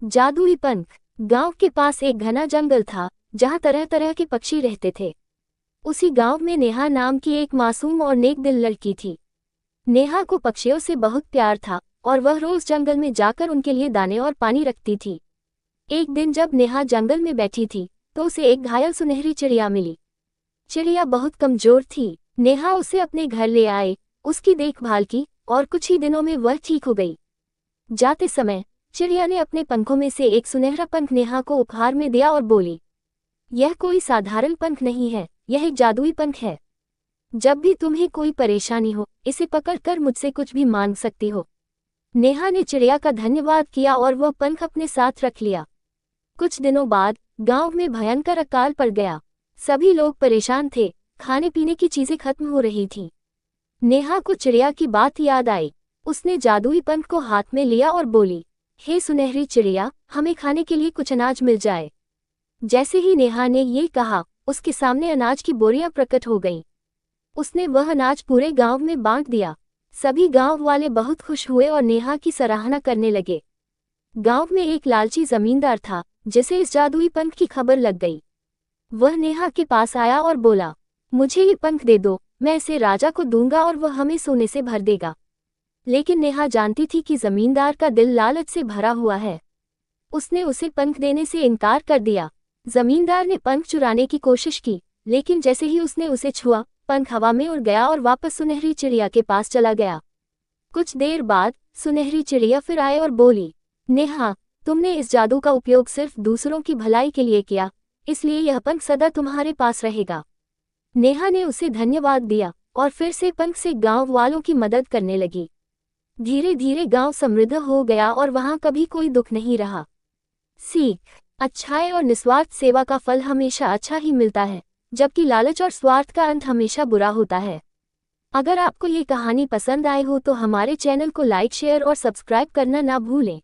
जादुई पंख। गांव के पास एक घना जंगल था जहां तरह तरह के पक्षी रहते थे। उसी गांव में नेहा नाम की एक मासूम और नेक दिल लड़की थी। नेहा को पक्षियों से बहुत प्यार था और वह रोज जंगल में जाकर उनके लिए दाने और पानी रखती थी। एक दिन जब नेहा जंगल में बैठी थी तो उसे एक घायल सुनहरी चिड़िया मिली। चिड़िया बहुत कमजोर थी। नेहा उसे अपने घर ले आए, उसकी देखभाल की और कुछ ही दिनों में वह ठीक हो गई। जाते समय चिड़िया ने अपने पंखों में से एक सुनहरा पंख नेहा को उपहार में दिया और बोली, यह कोई साधारण पंख नहीं है, यह एक जादुई पंख है। जब भी तुम्हें कोई परेशानी हो, इसे पकड़कर मुझसे कुछ भी मांग सकती हो। नेहा ने चिड़िया का धन्यवाद किया और वह पंख अपने साथ रख लिया। कुछ दिनों बाद गांव में भयंकर अकाल पड़ गया। सभी लोग परेशान थे, खाने पीने की चीजें खत्म हो रही थीं। नेहा को चिड़िया की बात याद आई। उसने जादुई पंख को हाथ में लिया और बोली, हे सुनहरी चिड़िया, हमें खाने के लिए कुछ अनाज मिल जाए। जैसे ही नेहा ने ये कहा, उसके सामने अनाज की बोरियां प्रकट हो गईं। उसने वह अनाज पूरे गांव में बांट दिया। सभी गांव वाले बहुत खुश हुए और नेहा की सराहना करने लगे। गांव में एक लालची जमींदार था जिसे इस जादुई पंख की खबर लग गई। वह नेहा के पास आया और बोला, मुझे ये पंख दे दो, मैं इसे राजा को दूंगा और वह हमें सोने से भर देगा। लेकिन नेहा जानती थी कि जमींदार का दिल लालच से भरा हुआ है। उसने उसे पंख देने से इनकार कर दिया। जमींदार ने पंख चुराने की कोशिश की, लेकिन जैसे ही उसने उसे छुआ, पंख हवा में उड़ गया और वापस सुनहरी चिड़िया के पास चला गया। कुछ देर बाद सुनहरी चिड़िया फिर आए और बोली, नेहा, तुमने इस जादू का उपयोग सिर्फ दूसरों की भलाई के लिए किया, इसलिए यह पंख सदा तुम्हारे पास रहेगा। नेहा ने उसे धन्यवाद दिया और फिर से पंख से गांव वालों की मदद करने लगी। धीरे धीरे गांव समृद्ध हो गया और वहां कभी कोई दुख नहीं रहा। सीख, अच्छाई और निस्वार्थ सेवा का फल हमेशा अच्छा ही मिलता है, जबकि लालच और स्वार्थ का अंत हमेशा बुरा होता है। अगर आपको ये कहानी पसंद आई हो तो हमारे चैनल को लाइक, शेयर और सब्सक्राइब करना ना भूलें।